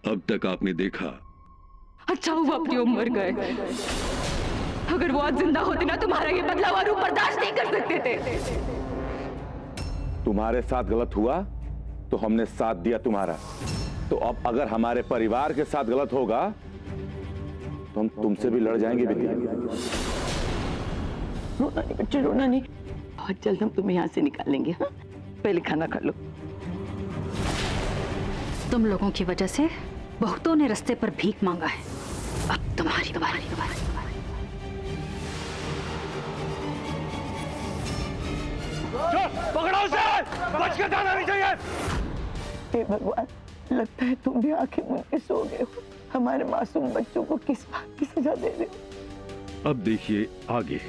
अब तक आपने देखा। अच्छा हुआ प्रियो मर गए। अगर वो आज जिंदा होते ना, तुम्हारा ये बदला हुआ रूप बर्दाश्त नहीं कर सकते थे। तुम्हारे साथ गलत हुआ तो हमने साथ दिया तुम्हारा, तो अब अगर हमारे परिवार के साथ गलत होगा तो हम तुमसे भी लड़ जाएंगे विद्या। रोना नहीं बच्चे, रोना नहीं। बहुत जल्द हम तुम्हें यहाँ से निकालेंगे। हाँ, पहले खाना खा लो। तुम लोगों की वजह से बहुतों ने रास्ते पर भीख मांगा है। अब तुम्हारी पकड़ो उसे, बच के जाना नहीं चाहिए। हे भगवान, लगता है तुम भी आंखें मूंद के सो गए हो। हमारे मासूम बच्चों को किस बात की सजा दे रहे हो? अब देखिए आगे।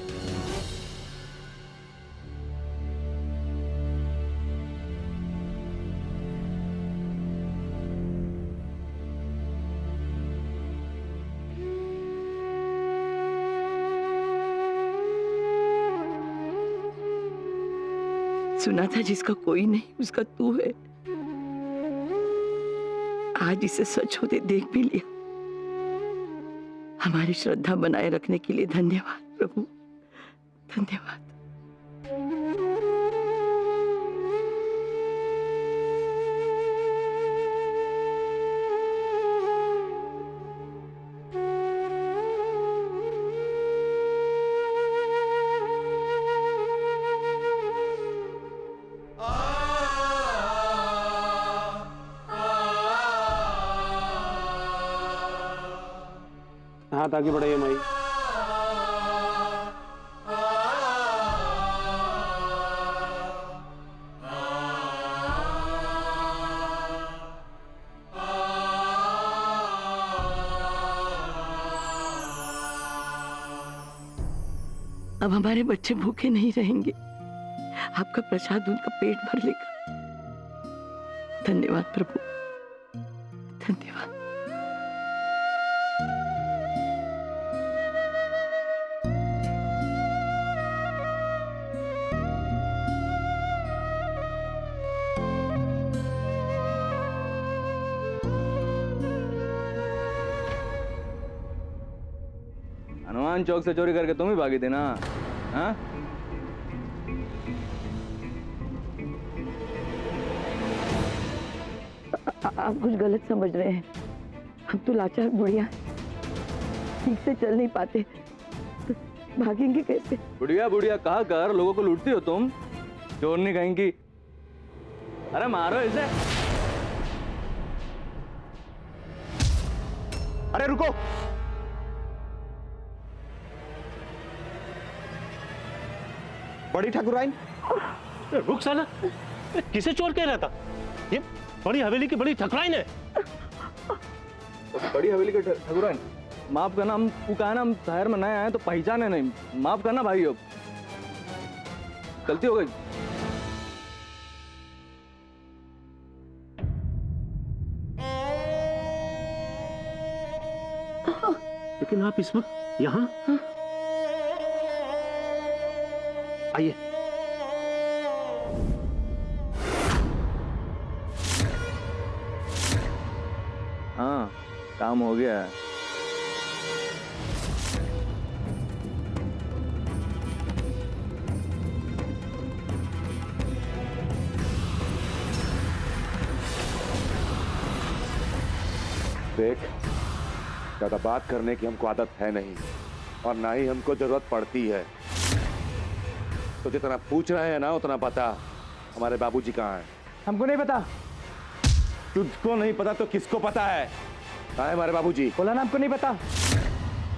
सुना था जिसका कोई नहीं उसका तू है। आज इसे सच होते देख भी लिया। हमारी श्रद्धा बनाए रखने के लिए धन्यवाद प्रभु, धन्यवाद। हाथ आगे बढ़ाइए माई। अब हमारे बच्चे भूखे नहीं रहेंगे। आपका प्रसाद उनका पेट भर लेगा। धन्यवाद प्रभु, धन्यवाद। हनुमान चौक से चोरी करके तुम ही भागी थी ना? हाँ? आप कुछ गलत समझ रहे हैं। हम तो लाचार बुढ़िया, ठीक से चल नहीं पाते, तो भागेंगे कैसे? बुढ़िया बुढ़िया कहा कर लोगों को लूटती हो तुम, चोर नहीं कहेंगी। अरे मारो इसे। अरे रुको, बड़ी ठाकुराइन। रुक साला, किसे चोर कह रहा था? ये बड़ी हवेली की बड़ी ठाकुराइन है। बड़ी हवेली के ठाकुराइन, माफ करना, हम कहा ना हम शहर में नए आए तो पहचाने नहीं, माफ करना भाई, अब गलती हो गई। लेकिन आप इस वक्त यहाँ? आइए। हाँ, काम हो गया है। देख, ज्यादा बात करने की हमको आदत है नहीं और ना ही हमको जरूरत पड़ती है। तो जितना पूछ रहे हैं ना उतना बता, हमारे बाबूजी कहाँ हैं? हमको नहीं पता। तुझको नहीं पता तो किसको पता है? कहाँ है हमारे बाबूजी? बोला ना हमको नहीं पता,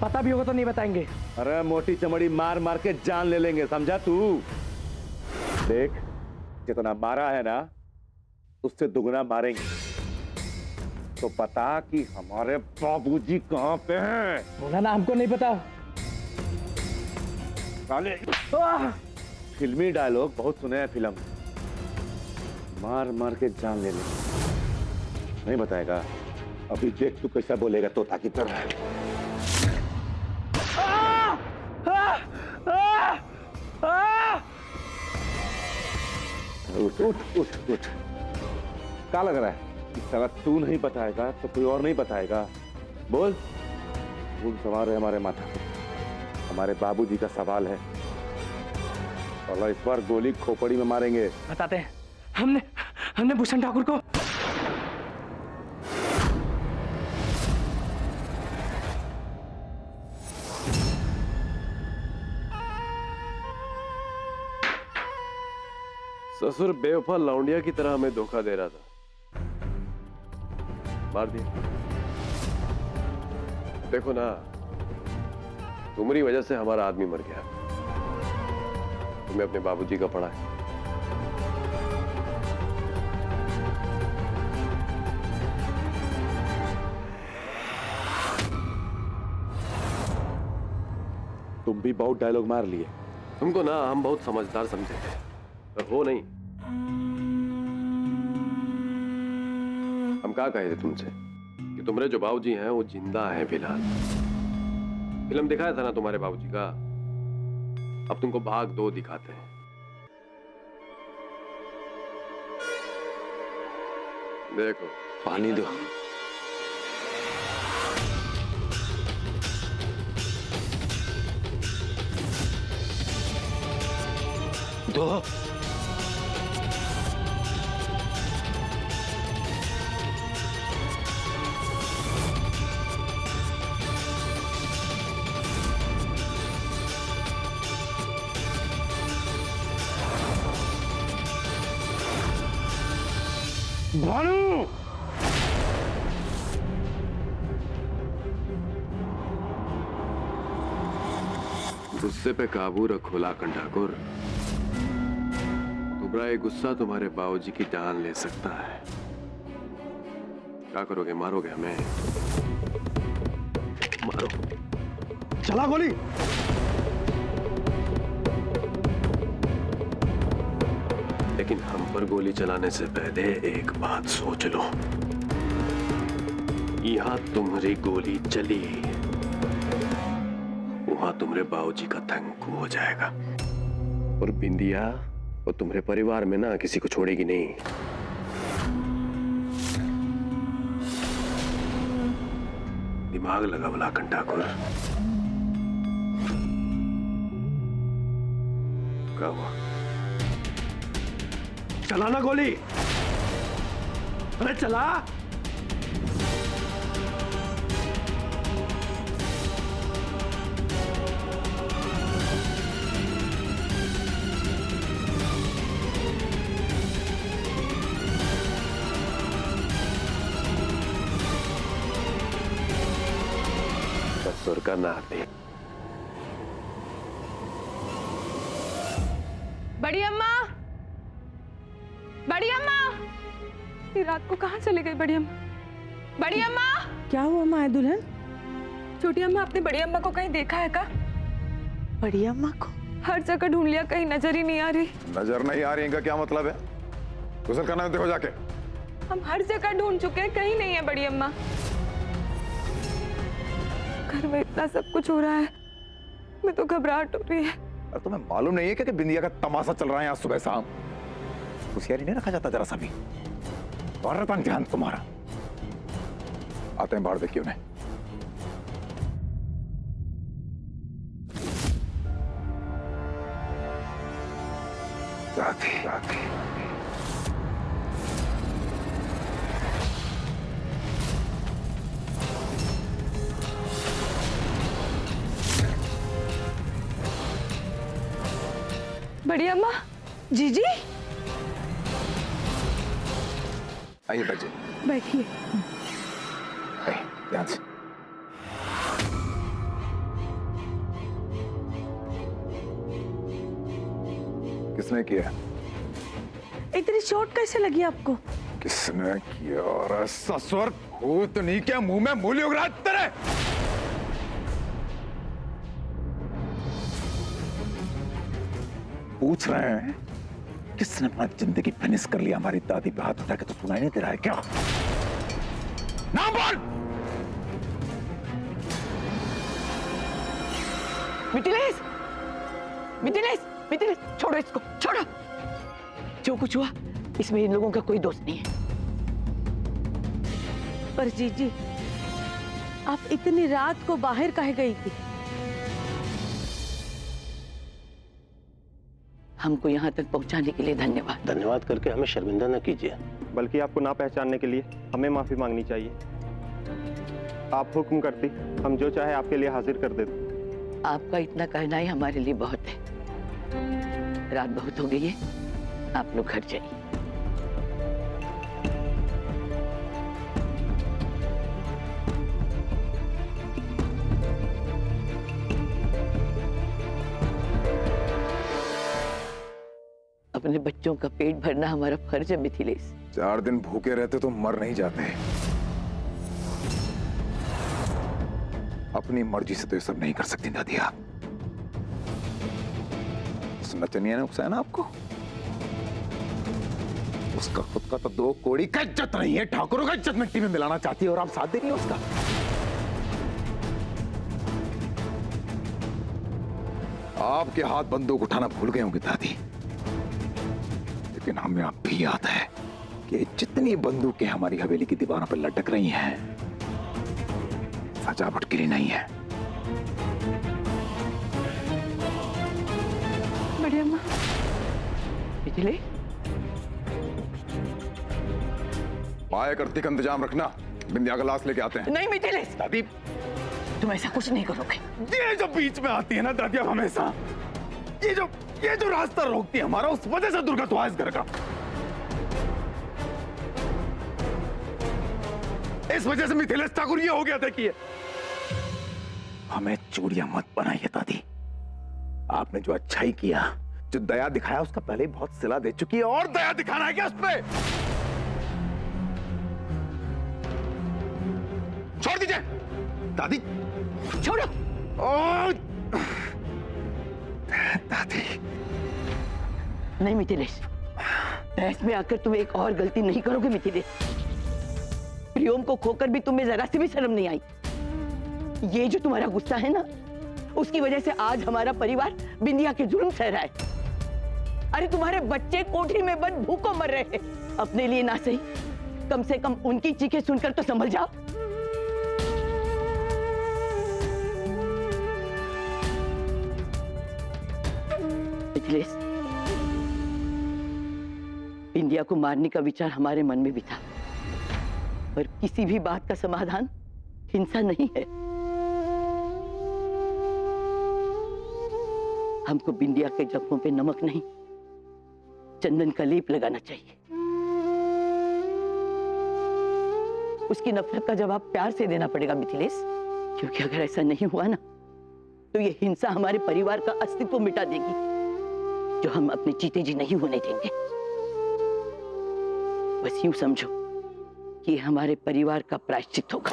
पता भी होगा तो नहीं बताएंगे। अरे मोटी चमड़ी मार मार के जान ले लेंगे, समझा तू? देख, जितना मारा है ना उससे दुगना मारेंगे। तो पता कि हमारे बाबूजी कहाँ पे हैं? बोला ना हमको नहीं पता। साले फिल्मी डायलॉग बहुत सुने हैं फिल्म, मार मार के जान ले ले। नहीं बताएगा? अभी देख तू कैसा बोलेगा तोता की तरह। उठ उठ उठ उठ, क्या लग रहा है? कि साला तू नहीं बताएगा तो कोई और नहीं बताएगा। बोल। खून सवार है हमारे माथा पे, हमारे बाबूजी का सवाल है और इस बार गोली खोपड़ी में मारेंगे। बताते हैं। हमने भूषण ठाकुर को ससुर बेवफा लौंडिया की तरह हमें धोखा दे रहा था, मार दिया। देखो ना, तुम्हारी वजह से हमारा आदमी मर गया। तुम्हें अपने बाबूजी का पड़ा है। तुम भी बहुत डायलॉग मार लिए। तुमको ना हम बहुत समझदार समझे थे, पर हो नहीं। हम क्या कहे थे तुमसे कि तुम्हारे जो बाबूजी हैं वो जिंदा हैं फिलहाल। फिल्म दिखाया था ना तुम्हारे बाबूजी का, अब तुमको भाग 2 दिखाते हैं। देखो, पानी दो। दो। भानु! गुस्से पे काबू रखो लाखन ठाकुर। तुम्हारा ये गुस्सा तुम्हारे बाबूजी की जान ले सकता है। क्या करोगे? मारोगे हमें? मारो। चला गोली। लेकिन हम पर गोली चलाने से पहले एक बात सोच लो। यहां तुम्हारी गोली चली, वहां तुम्हारे बाबूजी का थंकू हो जाएगा। और बिंदिया वो तुम्हारे परिवार में ना किसी को छोड़ेगी नहीं। दिमाग लगा लाखन ठाकुर। क्या हुआ? चलाना गोली। अरे चला। ससुर का नाती। बड़ी अम्मा, बड़ी अम्मा, ये रात को कहाँ चले गई बड़ी अम्मा? बड़ी अम्मा! क्या हुआ माँ दुल्हन? छोटी अम्मा, आपने बड़ी अम्मा को कहीं देखा है क्या? बड़ी अम्मा को हर जगह ढूंढ लिया, कहीं नजर ही नहीं आ रही। नजर नहीं आ रही इनका क्या मतलब है? गुस्सा करना है, देखो जाके। हम हर जगह ढूंढ चुके हैं, कहीं नहीं है बड़ी अम्मा। घर में इतना सब कुछ हो रहा है, मैं तो घबराहट हो रही है। और तुम्हें मालूम नहीं है कि बिंदिया का तमाशा चल रहा है यहाँ सुबह शाम? होशियारी नहीं रखा जाता जरा सा भी। और ध्यान तुम्हारा। आते हैं बाहर, देखिए उन्हें। राधे, राधे। बड़ी अम्मा। जीजी आइए बैठिए। बैठिए। आइए, ध्यान से। किसने किया? इतनी चोट कैसे लगी आपको? किसने किया? और ससुर भूत नहीं क्या मुंह में मूली उगरा तेरे? पूछ रहे हैं किसने अपना जिंदगी फिनिश कर लिया? हमारी दादी पे हाथ उठा के तो सुनाई नहीं दे रहा है क्या? नाम बोल। मिथिलेश, मिथिलेश, मिथिलेश, छोड़ो इसको, छोड़ो। जो कुछ हुआ इसमें इन लोगों का कोई दोष नहीं है। पर जीजी, आप इतनी रात को बाहर काहे गई थी? हमको यहाँ तक पहुँचाने के लिए धन्यवाद। धन्यवाद करके हमें शर्मिंदा न कीजिए, बल्कि आपको ना पहचानने के लिए हमें माफी मांगनी चाहिए। आप हुक्म करती, हम जो चाहे आपके लिए हाजिर कर देते। आपका इतना कहना ही हमारे लिए बहुत है। रात बहुत हो गई है, आप लोग घर जाइए। अपने बच्चों का पेट भरना हमारा फर्ज है मिथिलेश। 4 दिन भूखे रहते तो मर नहीं जाते। अपनी मर्जी से तो ये सब नहीं कर सकती दादी आप। उस नचनिया ने उकसाया ना आपको, उसका खुद का तो 2 कौड़ी का इज्जत नहीं है, ठाकुरों का इज्जत मिट्टी में मिलाना चाहती है और आप साथ दे रही हो उसका। आपके हाथ बंदूक उठाना भूल गए होंगे दादी, लेकिन हमें अब भी याद है कि जितनी बंदूकें हमारी हवेली की दीवारों पर लटक रही हैं, सजावट के लिए नहीं है। बढ़िया माँ। बिजली पाए करती का इंतजाम रखना, बिंदिया का लाश लेके आते हैं। नहीं मिथिलेश, दादी तुम ऐसा कुछ नहीं करोगे। ये जो बीच में आती है ना दादी, अब हमेशा ये जो रास्ता रोकती है हमारा, उस वजह से दुर्गत हुआ इस घर का। इस वजह से मिथिलेश ठाकुर ये हो गया था कि हमें चूड़ियां मत बनाइए दादी। आपने जो अच्छाई किया, जो दया दिखाया, उसका पहले ही बहुत सिला दे चुकी है, और दया दिखाना है क्या उस पे? छोड़ दीजिए दादी, छोड़ो। दादी नहीं मिथिलेश, बहस में आकर तुम एक और गलती नहीं करोगे मिथिलेश। प्रियोम को खोकर भी तुम्हें जरा सी भी शर्म नहीं आई। ये जो तुम्हारा गुस्सा है ना, उसकी वजह से आज हमारा परिवार बिंदिया के जुर्म सह रहा है। अरे तुम्हारे बच्चे कोठरी में बंद भूखों मर रहे हैं। अपने लिए ना सही, कम से कम उनकी चीखें सुनकर तो संभल जाओ। मिथिलेश, बिंदिया को मारने का विचार हमारे मन में भी था, पर किसी भी बात का समाधान हिंसा नहीं है। हमको बिंदिया के जख्मों पे नमक नहीं, चंदन का लेप लगाना चाहिए। उसकी नफरत का जवाब प्यार से देना पड़ेगा मिथिलेश, क्योंकि अगर ऐसा नहीं हुआ ना, तो ये हिंसा हमारे परिवार का अस्तित्व मिटा देगी, जो हम अपने जीते जी नहीं होने देंगे। बस यूं समझो कि हमारे परिवार का प्रायश्चित होगा।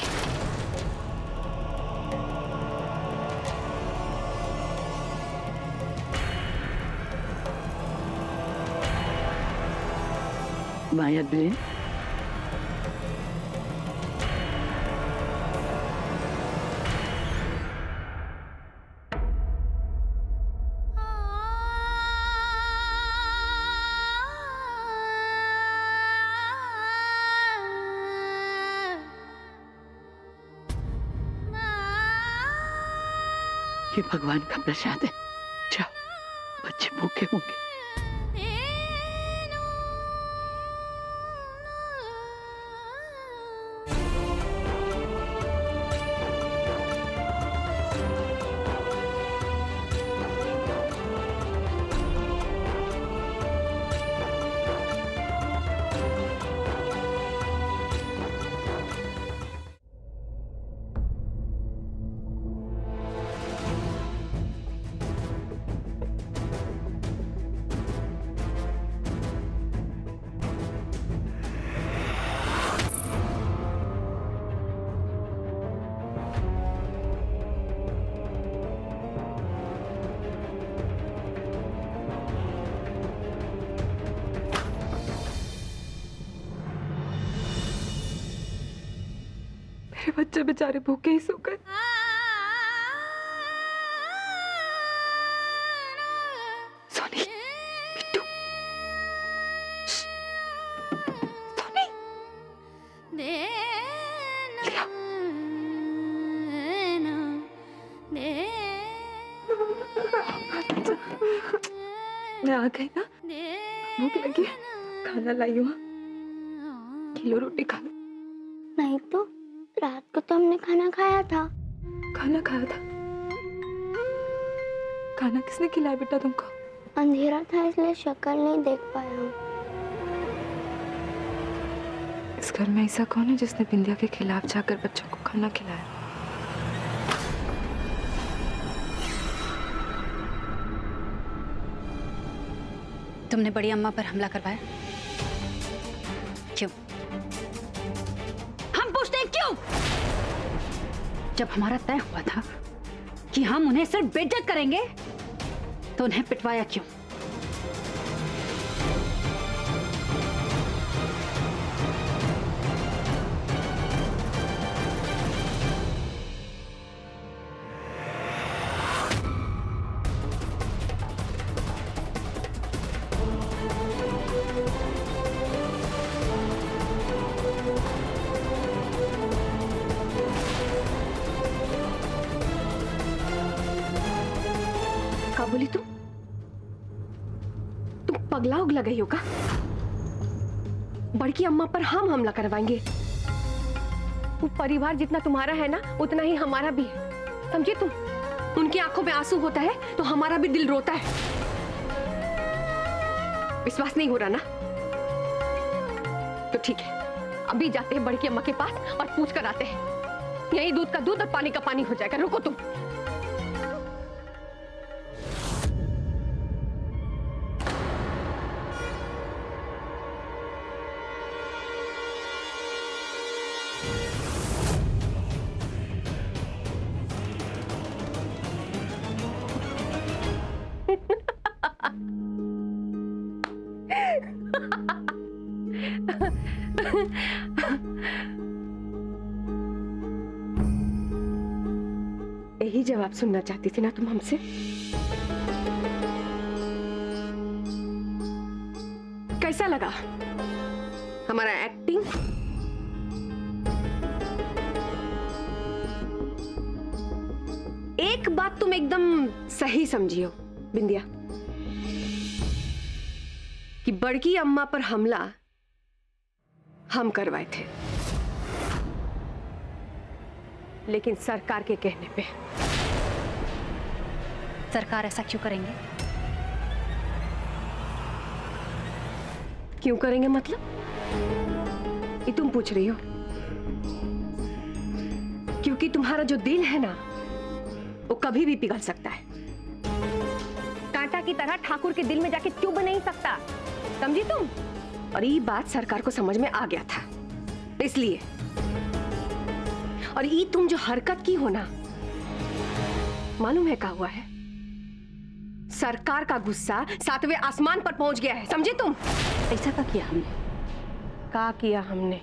माया बहन, ये भगवान का प्रसाद है। जाओ, बच्चे भूखे होंगे। मेरे बच्चे बेचारे भूखे ही सो गए। सोनी, बिट्टू, सोनी। मैं आ गई ना, भूख लगी है, खाना लाई हूँ, खिलो रोटी खा लो। नहीं तो रात को तो हमने खाना खाया था। खाना खाया था? खाना किसने खिलाया बेटा तुमको? अंधेरा था इसलिए शक्ल नहीं देख पाया हूँ। इस घर में ऐसा कौन है जिसने बिंदिया के खिलाफ जाकर बच्चों को खाना खिलाया? तुमने बड़ी अम्मा पर हमला करवाया? क्यों? हम पूछते हैं क्यों? जब हमारा तय हुआ था कि हम उन्हें सिर्फ बेइज्जत करेंगे, तो उन्हें पिटवाया क्यों? क्या बोली तुम पगला उगला गई हो का? बड़की अम्मा पर हम हमला करवाएंगे? वो परिवार जितना तुम्हारा है ना, उतना ही हमारा भी है, समझे तुम? उनकी आंखों में आंसू होता है तो हमारा भी दिल रोता है। विश्वास नहीं हो रहा ना? तो ठीक है, अभी जाते हैं बड़की अम्मा के पास और पूछ कर आते हैं। यही दूध का दूध और पानी का पानी हो जाएगा। रुको तुम। यही जवाब सुनना चाहती थी ना तुम हमसे? कैसा लगा हमारा एक्टिंग? एक बात तुम एकदम सही समझियो बिंदिया, कि बड़की अम्मा पर हमला हम करवाए थे, लेकिन सरकार के कहने पे। सरकार ऐसा क्यों करेंगे? क्यों करेंगे मतलब? ये तुम पूछ रही हो? क्योंकि तुम्हारा जो दिल है ना, वो कभी भी पिघल सकता है। कांटा की तरह ठाकुर के दिल में जाके चुभ नहीं सकता, समझी तुम? और ये बात सरकार को समझ में आ गया था, इसलिए। और ये तुम जो हरकत की हो ना, मालूम है क्या हुआ है? सरकार का गुस्सा 7वें आसमान पर पहुंच गया है, समझे तुम? ऐसा क्या किया हमने? क्या किया हमने?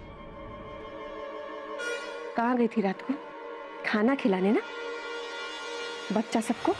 कहाँ गई थी रात को खाना खिलाने ना बच्चा सबको?